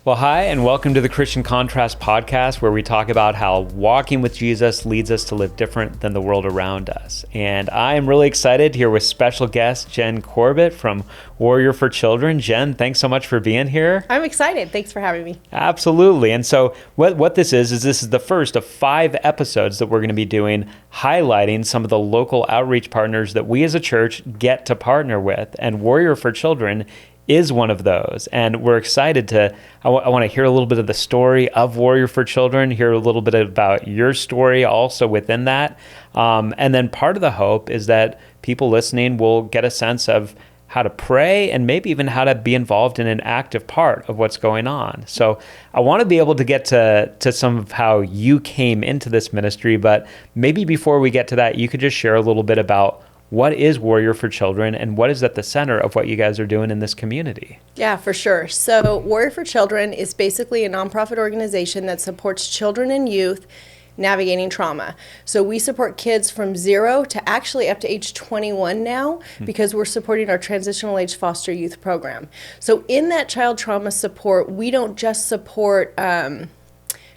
Well, hi, and welcome to the Christian Contrast podcast, where we talk about how walking with Jesus leads us to live different than the world around us. And I am really excited here with special guest Jenn Corbett from Warrior for Children. Jenn, thanks so much for being here. I'm excited. Thanks for having me. Absolutely. And so what this is the first of 5 episodes that we're going to be doing, highlighting some of the local outreach partners that we as a church get to partner with. And Warrior for Children is one of those. And we're excited I want to hear a little bit of the story of Warrior for Children, hear a little bit about your story also within that. And then part of the hope is that people listening will get a sense of how to pray and maybe even how to be involved in an active part of what's going on. So I want to be able to get to some of how you came into this ministry, but maybe before we get to that, you could just share a little bit about what is Warrior for Children and what is at the center of what you guys are doing in this community? Yeah, for sure. So Warrior for Children is basically a nonprofit organization that supports children and youth navigating trauma. So we support kids from 0 to actually up to age 21 now, because we're supporting our transitional age foster youth program. So in that child trauma support, we don't just support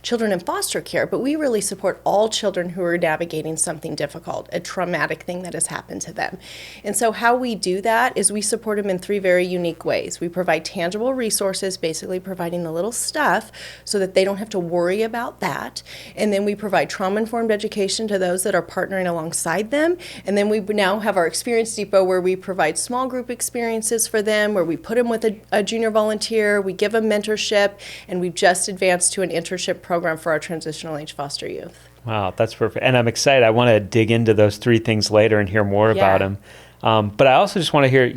children in foster care, but we really support all children who are navigating something difficult, a traumatic thing that has happened to them. And so how we do that is we support them in 3 very unique ways. We provide tangible resources, basically providing the little stuff so that they don't have to worry about that. And then we provide trauma-informed education to those that are partnering alongside them. And then we now have our Experience Depot, where we provide small group experiences for them, where we put them with a junior volunteer, we give them mentorship, and we've just advanced to an internship program for our transitional age foster youth. Wow, that's perfect. And I'm excited. I want to dig into those 3 things later and hear more about them. But I also just want to hear,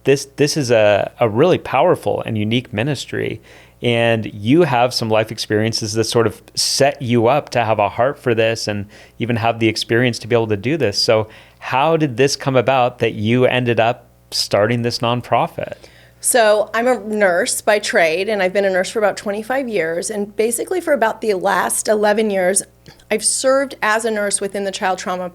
this is a really powerful and unique ministry. And you have some life experiences that sort of set you up to have a heart for this and even have the experience to be able to do this. So how did this come about that you ended up starting this nonprofit? So I'm a nurse by trade, and I've been a nurse for about 25 years. And basically for about the last 11 years, I've served as a nurse within the child trauma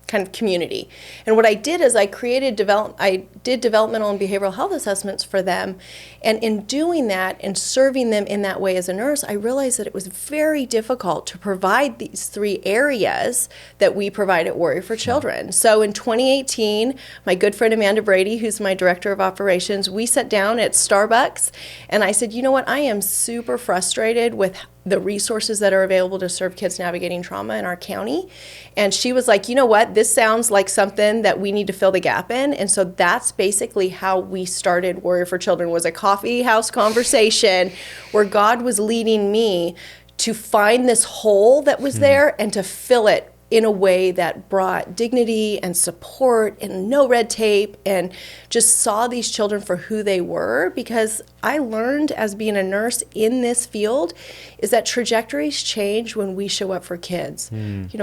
kind of community. And what I did is I did developmental and behavioral health assessments for them. And in doing that and serving them in that way as a nurse, I realized that it was very difficult to provide these 3 areas that we provide at Warrior for Children. So in 2018, my good friend Amanda Brady, who's my director of operations, we sat down at Starbucks, and I said, you know what, I am super frustrated with the resources that are available to serve kids navigating trauma in our county. And she was like, you know what, this sounds like something that we need to fill the gap in. And so that's basically how we started Warrior for Children, was a coffee house conversation where God was leading me to find this hole that was there and to fill it in a way that brought dignity and support and no red tape, and just saw these children for who they were. Because I learned as being a nurse in this field is that trajectories change when we show up for kids.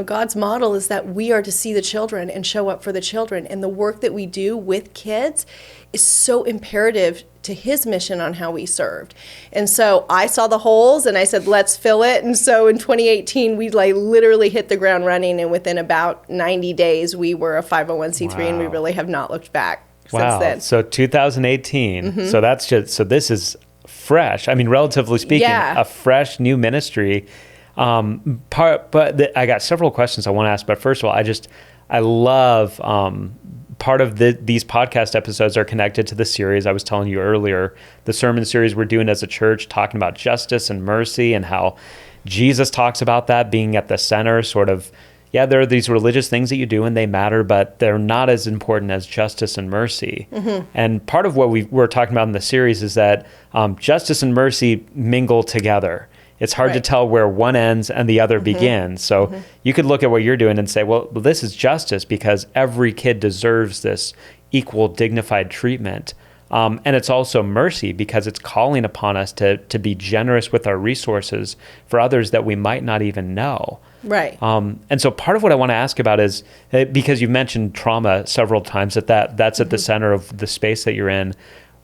God's model is that we are to see the children and show up for the children. And the work that we do with kids is so imperative to his mission on how we served. And so I saw the holes and I said, let's fill it. And so in 2018, we literally hit the ground running. And within about 90 days, we were a 501c3. Wow. And we really have not looked back since then. So 2018. So this is fresh. I mean, relatively speaking, a fresh new ministry. I got several questions I want to ask. But first of all, I love part of these podcast episodes are connected to the series I was telling you earlier, the sermon series we're doing as a church, talking about justice and mercy and how Jesus talks about that being at the center, sort of, there are these religious things that you do and they matter, but they're not as important as justice and mercy. And part of what we're talking about in the series is that justice and mercy mingle together. It's hard to tell where one ends and the other begins. So you could look at what you're doing and say, well, this is justice because every kid deserves this equal, dignified treatment. And it's also mercy because it's calling upon us to be generous with our resources for others that we might not even know. Right. And so part of what I want to ask about is, because you've mentioned trauma several times, that's at the center of the space that you're in.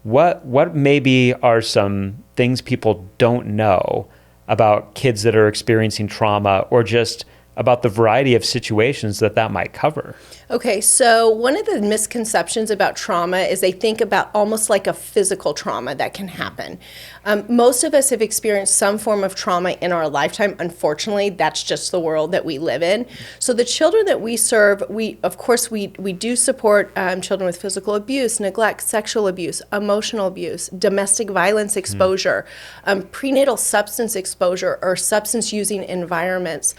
What maybe are some things people don't know about kids that are experiencing trauma, or just about the variety of situations that might cover. Okay, so one of the misconceptions about trauma is they think about almost like a physical trauma that can happen. Most of us have experienced some form of trauma in our lifetime. Unfortunately, that's just the world that we live in. So the children that we serve, we do support children with physical abuse, neglect, sexual abuse, emotional abuse, domestic violence exposure, prenatal substance exposure or substance using environments,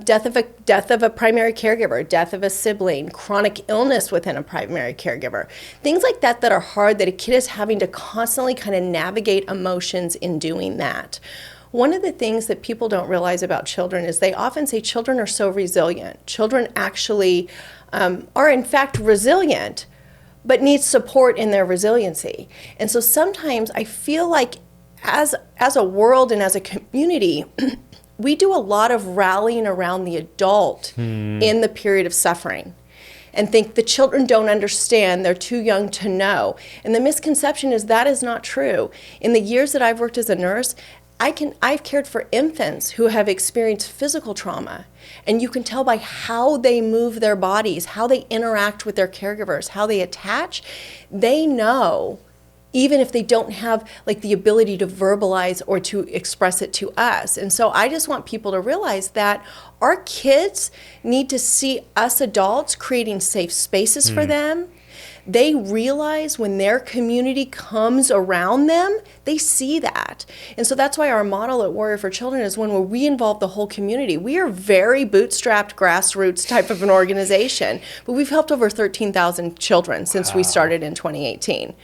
death of a primary caregiver, death of a sibling, chronic illness within a primary caregiver, things like that are hard, that a kid is having to constantly kind of navigate emotions in doing that. One of the things that people don't realize about children is they often say children are so resilient. Children actually are in fact resilient, but need support in their resiliency. And so sometimes I feel like as a world and as a community, we do a lot of rallying around the adult in the period of suffering and think the children don't understand, they're too young to know. And the misconception is that is not true. In the years that I've worked as a nurse, I've cared for infants who have experienced physical trauma, and you can tell by how they move their bodies, how they interact with their caregivers, how they attach. They know, even if they don't have like the ability to verbalize or to express it to us. And so I just want people to realize that our kids need to see us adults creating safe spaces for them. They realize when their community comes around them, they see that. And so that's why our model at Warrior for Children is when we involve the whole community. We are very bootstrapped, grassroots type of an organization, but we've helped over 13,000 children since we started in 2018.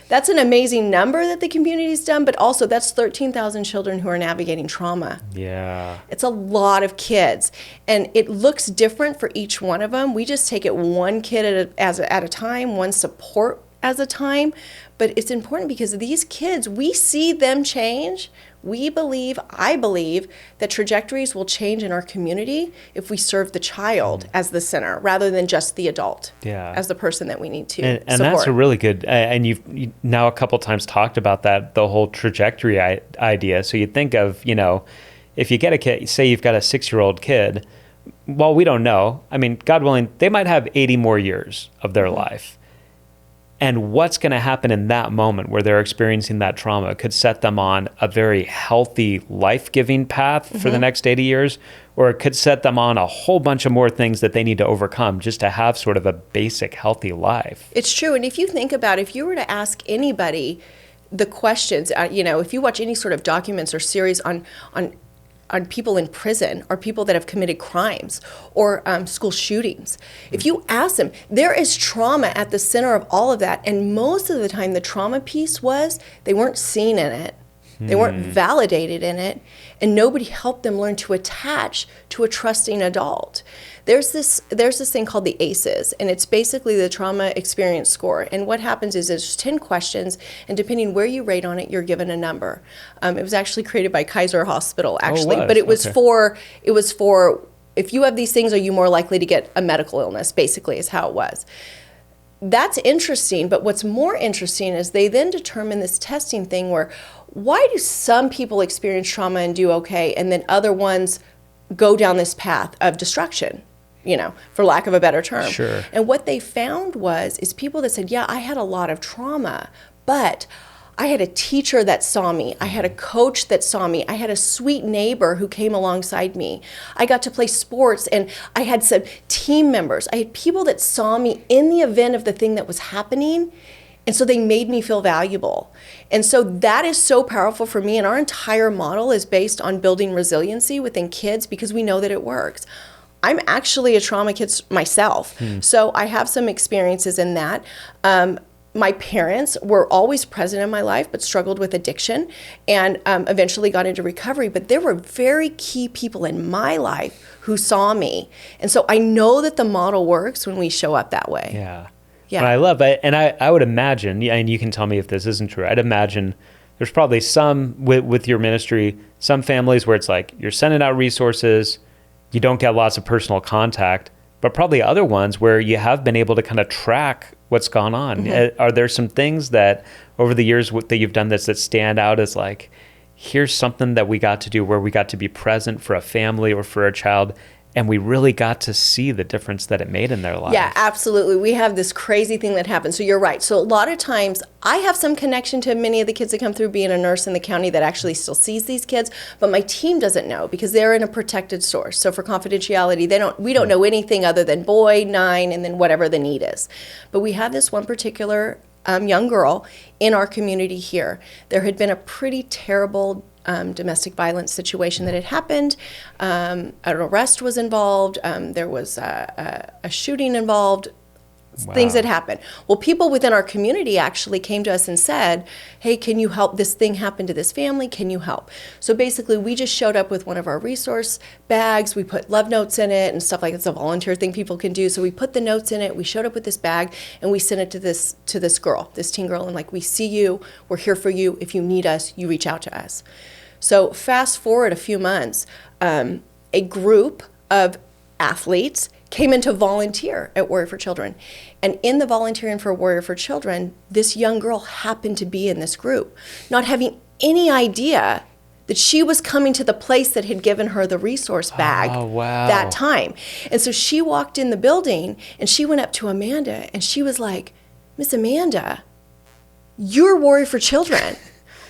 That's an amazing number that the community's done, but also that's 13,000 children who are navigating trauma. Yeah. It's a lot of kids, and it looks different for each one of them. We just take it one kid at a time, one support at a time, but it's important because these kids, we see them change. I believe that trajectories will change in our community if we serve the child as the center rather than just the adult as the person that we need to and support. That's a really good, and you've now a couple times talked about that, the whole trajectory idea. So you think of, if you get a kid, say you've got a 6-year-old kid, well, we don't know. I mean, God willing, they might have 80 more years of their life. And what's going to happen in that moment where they're experiencing that trauma could set them on a very healthy, life-giving path for the next 80 years, or it could set them on a whole bunch of more things that they need to overcome just to have sort of a basic, healthy life. It's true. And if you think about it, if you were to ask anybody the questions, if you watch any sort of documents or series on people in prison or people that have committed crimes or school shootings. If you ask them, there is trauma at the center of all of that. And most of the time, the trauma piece was they weren't seen in it. They weren't validated in it. And nobody helped them learn to attach to a trusting adult. There's this thing called the ACEs, and it's basically the trauma experience score. And what happens is there's 10 questions, and depending where you rate on it, you're given a number. It was actually created by Kaiser Hospital, actually, but it was for if you have these things, are you more likely to get a medical illness? Basically, is how it was. That's interesting, but what's more interesting is they then determine this testing thing where why do some people experience trauma and do okay, and then other ones go down this path of destruction, for lack of a better term. Sure. And what they found is people that said, yeah, I had a lot of trauma, but I had a teacher that saw me. I had a coach that saw me. I had a sweet neighbor who came alongside me. I got to play sports, and I had some team members. I had people that saw me in the event of the thing that was happening, and so they made me feel valuable. And so that is so powerful for me, and our entire model is based on building resiliency within kids because we know that it works. I'm actually a trauma kid myself, so I have some experiences in that. My parents were always present in my life, but struggled with addiction and eventually got into recovery. But there were very key people in my life who saw me. And so I know that the model works when we show up that way. Yeah. And I love it. And I would imagine, and you can tell me if this isn't true, I'd imagine there's probably some with your ministry, some families where it's like you're sending out resources, you don't get lots of personal contact, but probably other ones where you have been able to kind of track what's gone on. Are there some things that over the years that you've done this that stand out as like, here's something that we got to do where we got to be present for a family or for a child, and we really got to see the difference that it made in their lives. Yeah, absolutely. We have this crazy thing that happens. So you're right. So a lot of times I have some connection to many of the kids that come through, being a nurse in the county that actually still sees these kids, but my team doesn't know because they're in a protected source. So for confidentiality, we don't know anything other than boy, 9, and then whatever the need is. But we have this one particular young girl in our community here. There had been a pretty terrible domestic violence situation that had happened. An arrest was involved. There was a shooting involved. Wow. Things that happened. Well, people within our community actually came to us and said, hey, can you help? This thing happened to this family. Can you help? So basically, we just showed up with one of our resource bags. We put love notes in it and stuff like that. It's a volunteer thing people can do. So we put the notes in it. We showed up with this bag, and we sent it to this girl, this teen girl, and like, we see you. We're here for you. If you need us, you reach out to us. So fast forward a few months, a group of athletes came in to volunteer at Warrior for Children. And in the volunteering for Warrior for Children, this young girl happened to be in this group, not having any idea that she was coming to the place that had given her the resource bag that time. And so she walked in the building and she went up to Amanda and she was like, Miss Amanda, you're Warrior for Children.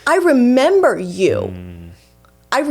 I remember you.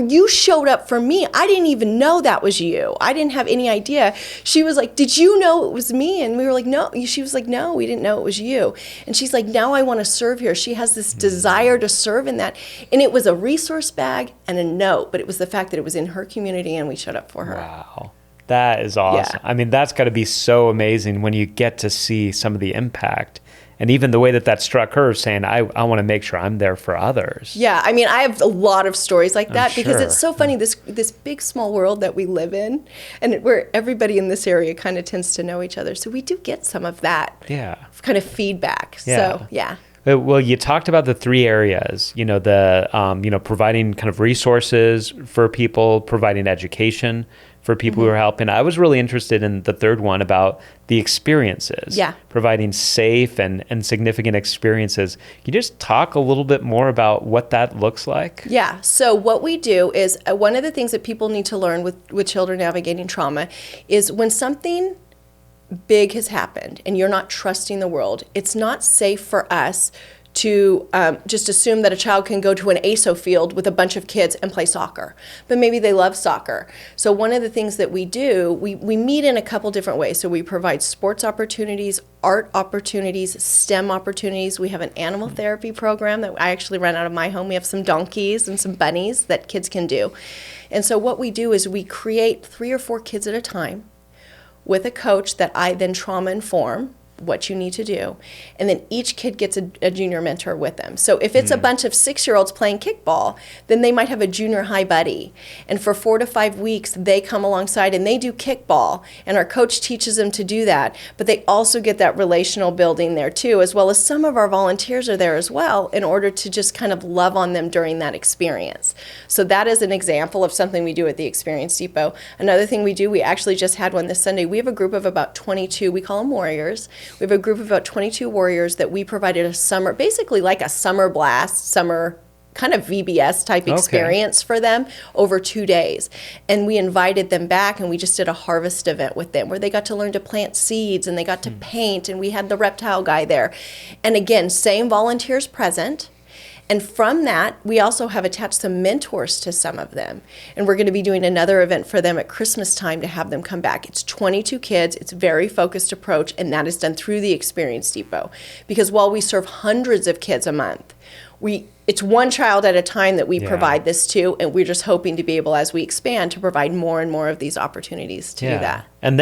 You showed up for me. I didn't even know that was you. I didn't have any idea. She was like, did you know it was me? And we were like, no. She was like, no, we didn't know it was you. And she's like, now I want to serve here. She has this desire to serve in that. And it was a resource bag and a note, but it was the fact that it was in her community and we showed up for her. Wow. That is awesome. Yeah. I mean, that's got to be so amazing when you get to see some of the impact. And even the way that struck her, saying, I want to make sure I'm there for others. Yeah, I mean, I have a lot of stories like that because sure. it's so funny, this big, small world that we live in, and where everybody in this area kind of tends to know each other. So we do get some of that kind of feedback. Yeah. So, yeah. Well, you talked about the 3 areas, providing kind of resources for people, providing education for people who are helping. I was really interested in the third one about the experiences, providing safe and significant experiences. Can you just talk a little bit more about what that looks like? Yeah. So what we do is one of the things that people need to learn with children navigating trauma is when something big has happened and you're not trusting the world, it's not safe for us to just assume that a child can go to an ASO field with a bunch of kids and play soccer. But maybe they love soccer. So one of the things that we do, we meet in a couple different ways. So we provide sports opportunities, art opportunities, STEM opportunities. We have an animal therapy program that I actually run out of my home. We have some donkeys and some bunnies that kids can do. And so what we do is we create 3 or 4 kids at a time with a coach that I then trauma inform what you need to do. And then each kid gets a junior mentor with them. So if it's a bunch of 6-year-olds playing kickball, then they might have a junior high buddy. And for 4 to 5 weeks, they come alongside and they do kickball. And our coach teaches them to do that. But they also get that relational building there too, as well as some of our volunteers are there as well in order to just kind of love on them during that experience. So that is an example of something we do at the Experience Depot. Another thing we do, we actually just had one this Sunday. We have a group of about 22, we call them warriors. We have a group of about 22 warriors that we provided a summer, basically like a summer blast, summer kind of VBS type experience for them over 2 days. And we invited them back and we just did a harvest event with them where they got to learn to plant seeds and they got to paint, and we had the reptile guy there. And again, same volunteers present. And from that, we also have attached some mentors to some of them. And we're going to be doing another event for them at Christmas time to have them come back. It's 22 kids. It's a very focused approach, and that is done through the Experience Depot. Because while we serve hundreds of kids a month, it's one child at a time that we provide this to, and we're just hoping to be able, as we expand, to provide more and more of these opportunities to do that. And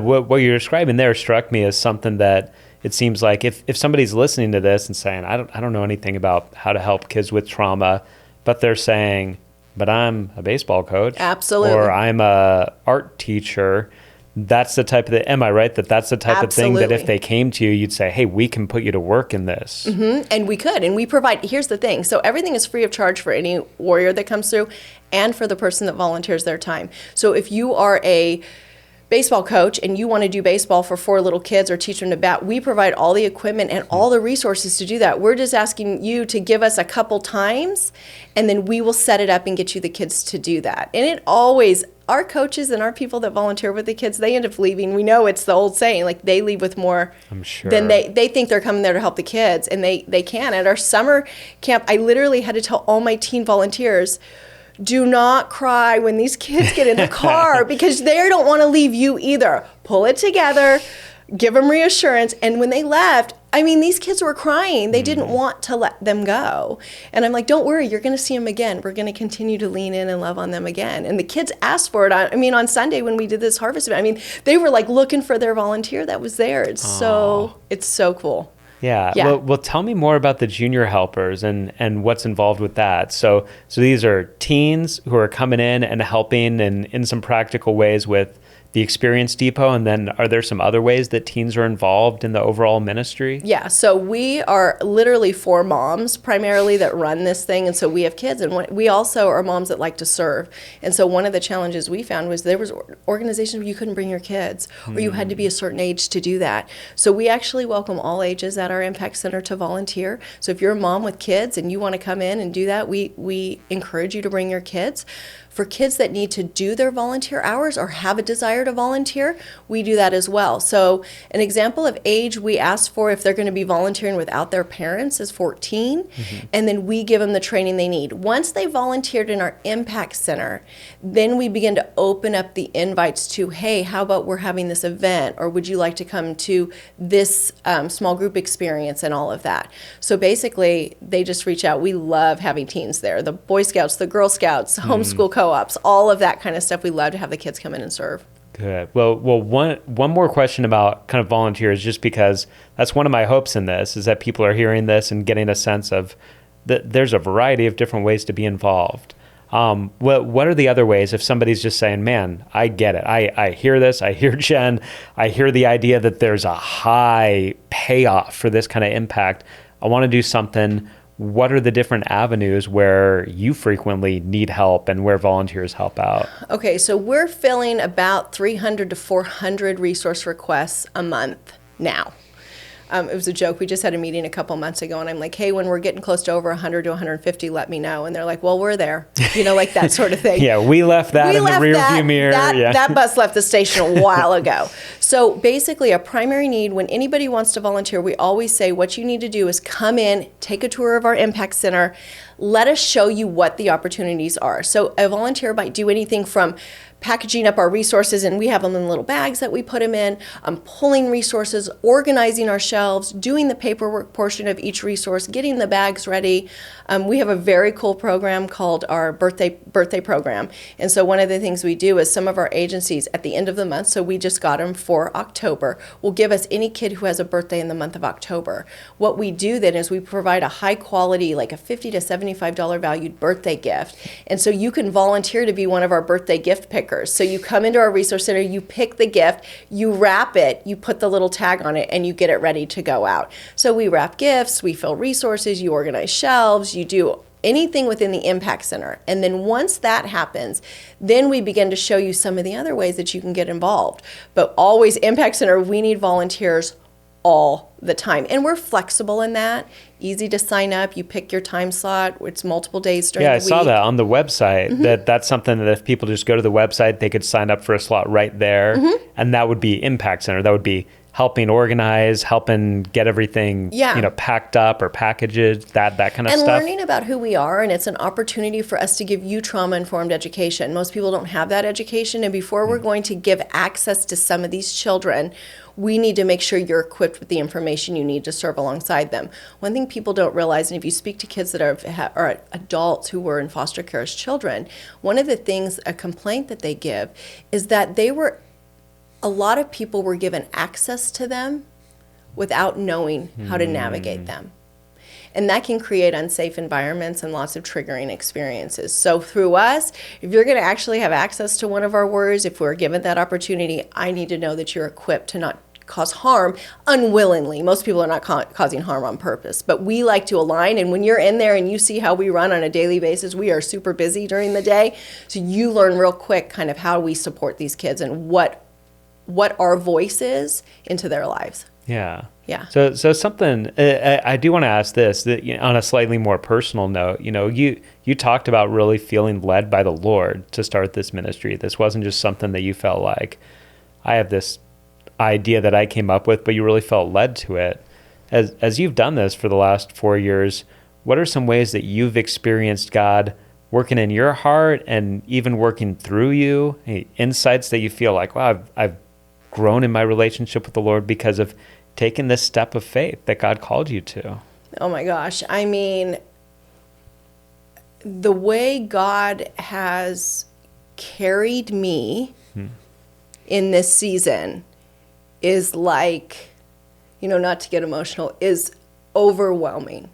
what you're describing there struck me as something that it seems like if somebody's listening to this and saying, I don't know anything about how to help kids with trauma, but they're saying, but I'm a baseball coach. Absolutely. Or I'm a art teacher. That's the type of am I right? That's the type of thing that if they came to you, you'd say, hey, we can put you to work in this. Mm-hmm. And we could. And we provide, here's the thing. So everything is free of charge for any warrior that comes through and for the person that volunteers their time. So if you are a baseball coach and you want to do baseball for 4 little kids or teach them to bat, we provide all the equipment and all the resources to do that. We're just asking you to give us a couple times, and then we will set it up and get you the kids to do that. And it always our coaches and our people that volunteer with the kids, they end up leaving. We know it's the old saying, like they leave with more I'm sure. than they think they're coming there to help the kids, and they can. At our summer camp, I literally had to tell all my teen volunteers, do not cry when these kids get in the car because they don't want to leave you either. Pull it together, give them reassurance. And when they left, I mean, these kids were crying. They didn't want to let them go. And I'm like, don't worry, you're going to see them again. We're going to continue to lean in and love on them again. And the kids asked for it. On Sunday when we did this harvest event, they were like looking for their volunteer that was there. It's so cool. Yeah. Well, tell me more about the junior helpers and what's involved with that. So these are teens who are coming in and helping in some practical ways with the Experience Depot. And then are there some other ways that teens are involved in the overall ministry? Yeah. So we are literally 4 moms primarily that run this thing. And so we have kids, and we also are moms that like to serve. And so one of the challenges we found was there was organizations where you couldn't bring your kids or you had to be a certain age to do that. So we actually welcome all ages at our Impact Center to volunteer. So if you're a mom with kids and you want to come in and do that, we encourage you to bring your kids. For kids that need to do their volunteer hours or have a desire to volunteer, we do that as well. So an example of age we ask for if they're going to be volunteering without their parents is 14, and then we give them the training they need. Once they volunteered in our Impact Center, then we begin to open up the invites to, hey, how about we're having this event, or would you like to come to this small group experience and all of that. So basically, they just reach out. We love having teens there. The Boy Scouts, the Girl Scouts, homeschool co-ops, all of that kind of stuff. We love to have the kids come in and serve. Good. Well, one more question about kind of volunteers, just because that's one of my hopes in this, is that people are hearing this and getting a sense of that there's a variety of different ways to be involved. What are the other ways if somebody's just saying, man, I get it. I hear this. I hear Jenn. I hear the idea that there's a high payoff for this kind of impact. I want to do something. What are the different avenues where you frequently need help and where volunteers help out? Okay, so we're filling about 300 to 400 resource requests a month now. It was a joke. We just had a meeting a couple months ago, and I'm like, hey, when we're getting close to over 100 to 150, let me know. And they're like, well, we're there. Like that sort of thing. Yeah, we left that in the rearview mirror. That bus left the station a while ago. So basically, a primary need, when anybody wants to volunteer, we always say what you need to do is come in, take a tour of our Impact Center, let us show you what the opportunities are. So a volunteer might do anything from packaging up our resources, and we have them in little bags that we put them in, pulling resources, organizing our shelves, doing the paperwork portion of each resource, getting the bags ready. We have a very cool program called our birthday program. And so one of the things we do is some of our agencies at the end of the month, so we just got them for October, will give us any kid who has a birthday in the month of October. What we do then is we provide a high quality, like a $50 to $75 valued birthday gift. And so you can volunteer to be one of our birthday gift pickers. So you come into our resource center, you pick the gift, you wrap it, you put the little tag on it, and you get it ready to go out. So we wrap gifts, we fill resources, you organize shelves, you do anything within the Impact Center. And then once that happens, then we begin to show you some of the other ways that you can get involved. But always, Impact Center, we need volunteers all the time. And we're flexible in that. Easy to sign up. You pick your time slot. It's multiple days during the week. Yeah, I saw that on the website. That's something that if people just go to the website, they could sign up for a slot right there. And that would be Impact Center. That would be helping organize, helping get everything packed up or packaged, that kind of stuff. And learning about who we are, and it's an opportunity for us to give you trauma-informed education. Most people don't have that education, and before we're going to give access to some of these children, we need to make sure you're equipped with the information you need to serve alongside them. One thing people don't realize, and if you speak to kids that are adults who were in foster care as children, one of the things, a complaint that they give, is that a lot of people were given access to them without knowing how to navigate them. And that can create unsafe environments and lots of triggering experiences. So through us, if you're going to actually have access to one of our warriors, if we're given that opportunity, I need to know that you're equipped to not cause harm unwillingly. Most people are not causing harm on purpose, but we like to align. And when you're in there and you see how we run on a daily basis, we are super busy during the day. So you learn real quick kind of how we support these kids and what our voice is into their lives. Yeah. Yeah. So something I do want to ask this, that on a slightly more personal note, you talked about really feeling led by the Lord to start this ministry. This wasn't just something that you felt like, I have this idea that I came up with, but you really felt led to it. As you've done this for the last 4 years, what are some ways that you've experienced God working in your heart and even working through you? Any insights that you feel like, wow, I've grown in my relationship with the Lord because of taking this step of faith that God called you to? Oh my gosh. I mean, the way God has carried me in this season is like, not to get emotional, is overwhelming.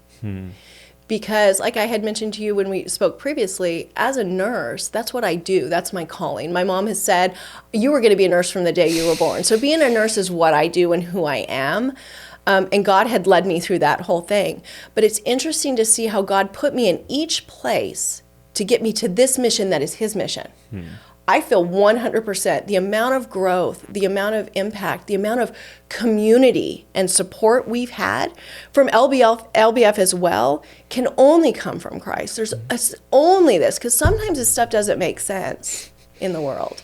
Because like I had mentioned to you when we spoke previously, as a nurse, that's what I do. That's my calling. My mom has said, you were going to be a nurse from the day you were born. So being a nurse is what I do and who I am. And God had led me through that whole thing. But it's interesting to see how God put me in each place to get me to this mission that is his mission. I feel 100% the amount of growth, the amount of impact, the amount of community and support we've had from LBF as well can only come from Christ. There's only this, because sometimes this stuff doesn't make sense in the world.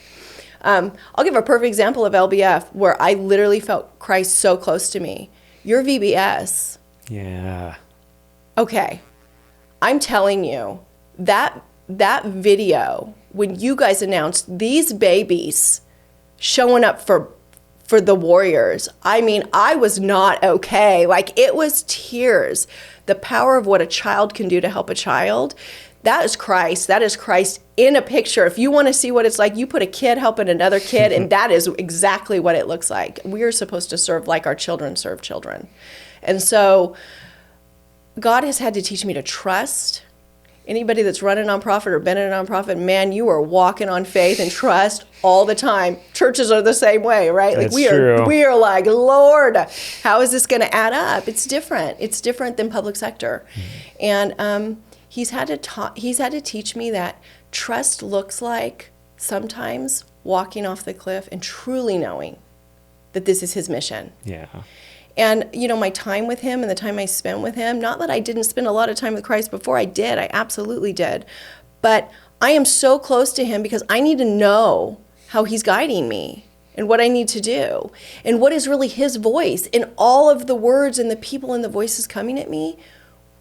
I'll give a perfect example of LBF where I literally felt Christ so close to me. Your VBS. Yeah. Okay. I'm telling you, that video, when you guys announced these babies showing up for the Warriors, I mean, I was not okay. Like, it was tears. The power of what a child can do to help a child, that is Christ. That is Christ in a picture. If you want to see what it's like, you put a kid helping another kid, and that is exactly what it looks like. We are supposed to serve like our children serve children. And so God has had to teach me to trust. Anybody that's run a nonprofit or been in a nonprofit, man, you are walking on faith and trust all the time. Churches are the same way, right? Like, we are like, Lord, how is this going to add up? It's different. It's different than public sector. And he's had to teach me that trust looks like sometimes walking off the cliff and truly knowing that this is his mission. Yeah. And, my time with him and the time I spent with him, not that I didn't spend a lot of time with Christ before, I did. I absolutely did. But I am so close to him because I need to know how he's guiding me and what I need to do and what is really his voice in all of the words and the people and the voices coming at me.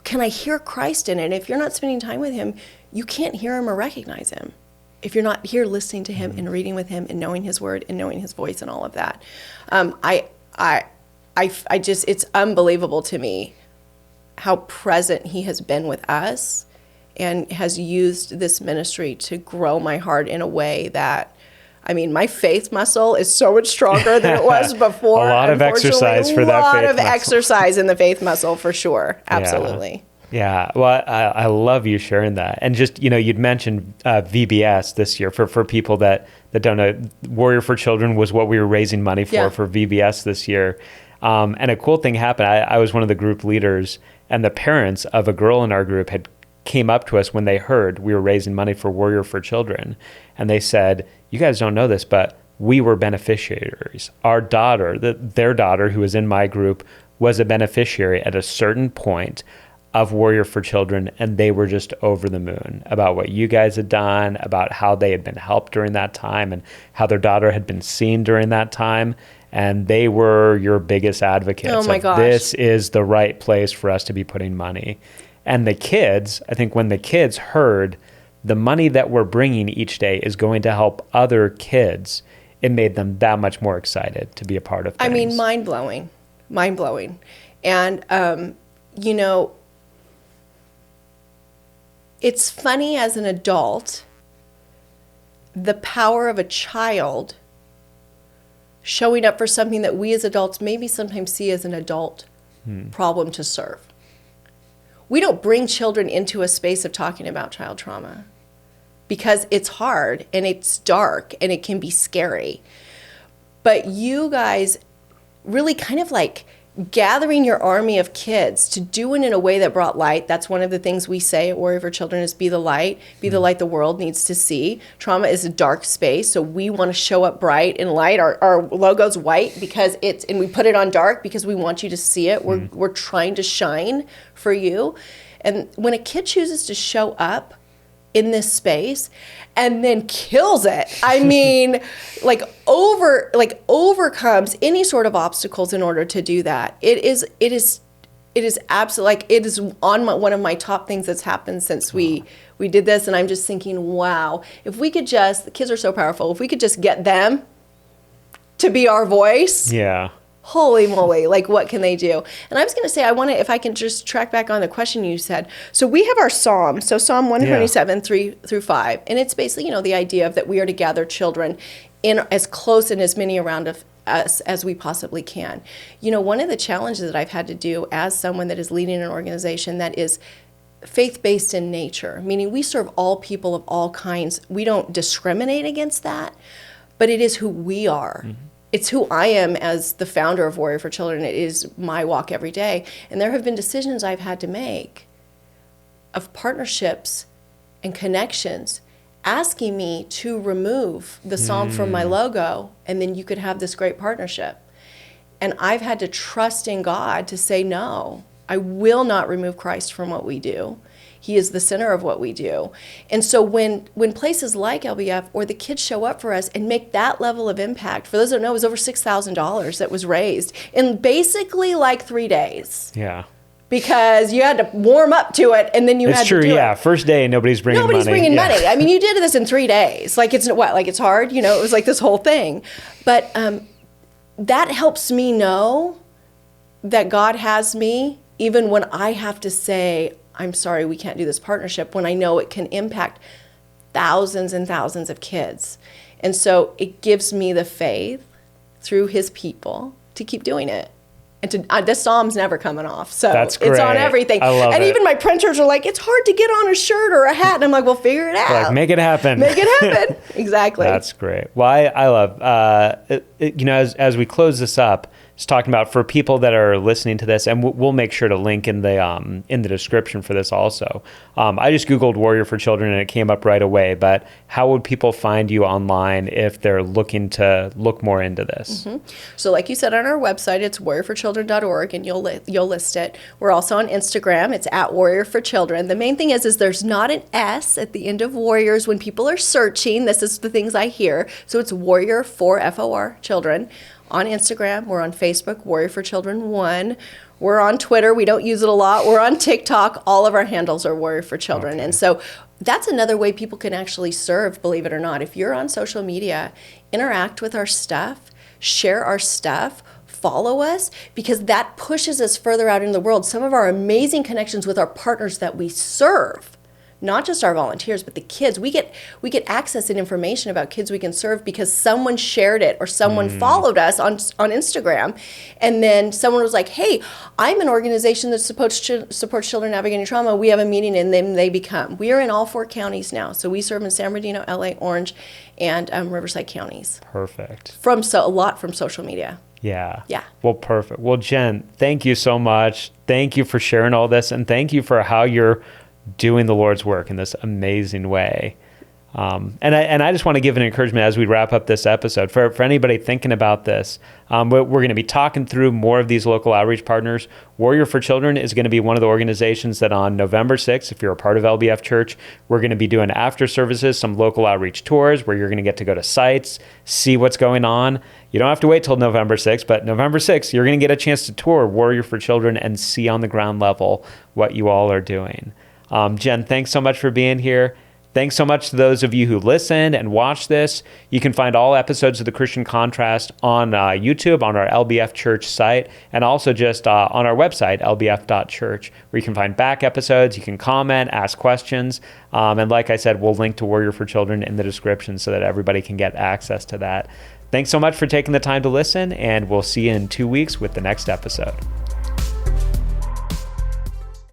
Can I hear Christ in it? And if you're not spending time with him, you can't hear him or recognize him. If you're not here listening to him and reading with him and knowing his word and knowing his voice and all of that. I just, it's unbelievable to me how present he has been with us and has used this ministry to grow my heart in a way that, I mean, my faith muscle is so much stronger than it was before. A lot of exercise for that faith muscle. A lot of exercise in the faith muscle for sure. Absolutely. Yeah. Well, I love you sharing that. And just, you'd mentioned VBS this year. For people that don't know, Warrior for Children was what we were raising money for VBS this year. And a cool thing happened. I was one of the group leaders, and the parents of a girl in our group had came up to us when they heard we were raising money for Warrior for Children. And they said, you guys don't know this, but we were beneficiaries. Our daughter, their daughter, who was in my group, was a beneficiary at a certain point of Warrior for Children, and they were just over the moon about what you guys had done, about how they had been helped during that time, and how their daughter had been seen during that time. And they were your biggest advocates. Oh my gosh. This is the right place for us to be putting money. And the kids, I think when the kids heard the money that we're bringing each day is going to help other kids, it made them that much more excited to be a part of things. I mean, mind-blowing. And, it's funny as an adult, the power of a child showing up for something that we as adults maybe sometimes see as an adult problem to serve. We don't bring children into a space of talking about child trauma because it's hard and it's dark and it can be scary. But you guys really kind of like gathering your army of kids to do it in a way that brought light. That's one of the things we say at Warrior for Children is be the light the world needs to see. Trauma is a dark space, so we want to show up bright and light. Our logo's white because and we put it on dark because we want you to see it. We're trying to shine for you. And when a kid chooses to show up in this space and then kills it, I mean, overcomes any sort of obstacles in order to do that. It is absolutely, it is on one of my top things that's happened since we did this. And I'm just thinking, wow, if we could just, the kids are so powerful, if we could just get them to be our voice. Yeah. Holy moly, what can they do? And I was going to say, if I can just track back on the question you said. So we have our Psalm, so Psalm 127, 3 through 5. And it's basically, the idea of that we are to gather children in as close and as many around of us as we possibly can. One of the challenges that I've had to do as someone that is leading an organization that is faith-based in nature, meaning we serve all people of all kinds. We don't discriminate against that, but it is who we are. Mm-hmm. It's who I am as the founder of Warrior for Children. It is my walk every day. And there have been decisions I've had to make of partnerships and connections asking me to remove the psalm from my logo, and then you could have this great partnership. And I've had to trust in God to say, no, I will not remove Christ from what we do. He is the center of what we do. And so when places like LBF or the kids show up for us and make that level of impact, for those that don't know, it was over $6,000 that was raised in basically 3 days. Yeah. Because you had to warm up to it, and then you had to do it. It's true, yeah. First day, nobody's bringing money. Nobody's bringing money. I mean, you did this in 3 days. It's hard? It was this whole thing. But that helps me know that God has me, even when I have to say, I'm sorry, we can't do this partnership, when I know it can impact thousands and thousands of kids. And so it gives me the faith through his people to keep doing it. And the Psalm's never coming off. So That's great. It's on everything. I love and it. even my printers are like, it's hard to get on a shirt or a hat. And I'm like, well, figure it out. Make it happen. Make it happen. Exactly. That's great. Well, I love, as we close this up, just talking about for people that are listening to this, and we'll make sure to link in the description for this also. I just Googled Warrior for Children and it came up right away, but how would people find you online if they're looking to look more into this? Mm-hmm. So like you said, on our website, it's warriorforchildren.org, and you'll list it. We're also on Instagram. It's at Warrior for Children. The main thing is there's not an S at the end of Warriors when people are searching. This is the things I hear. So it's Warrior for FOR Children. On Instagram, we're on Facebook, Warrior for Children 1. We're on Twitter. We don't use it a lot. We're on TikTok. All of our handles are Warrior for Children. Okay. And so that's another way people can actually serve, believe it or not. If you're on social media, interact with our stuff, share our stuff, follow us, because that pushes us further out in the world. Some of our amazing connections with our partners that we serve, not just our volunteers, but the kids. We get access and information about kids we can serve because someone shared it or someone followed us on Instagram. And then someone was like, hey, I'm an organization that supports children navigating trauma. We have a meeting, and then they become. We are in all 4 counties now. So we serve in San Bernardino, LA, Orange, and Riverside counties. Perfect. A lot from social media. Yeah. Yeah. Well, perfect. Well, Jenn, thank you so much. Thank you for sharing all this, and thank you for how you're doing the Lord's work in this amazing way. And I just want to give an encouragement as we wrap up this episode for anybody thinking about this. We're going to be talking through more of these local outreach partners. Warrior for Children is going to be one of the organizations that on November 6th, if you're a part of LBF Church, we're going to be doing after services, some local outreach tours where you're going to get to go to sites, see what's going on. You don't have to wait till November 6th, but November 6th, you're going to get a chance to tour Warrior for Children and see on the ground level what you all are doing. Jenn, thanks so much for being here. Thanks so much to those of you who listened and watched this. You can find all episodes of The Christian Contrast on YouTube, on our LBF Church site, and also just on our website, lbf.church, where you can find back episodes, you can comment, ask questions, and like I said, we'll link to Warrior for Children in the description so that everybody can get access to that. Thanks so much for taking the time to listen, and we'll see you in 2 weeks with the next episode.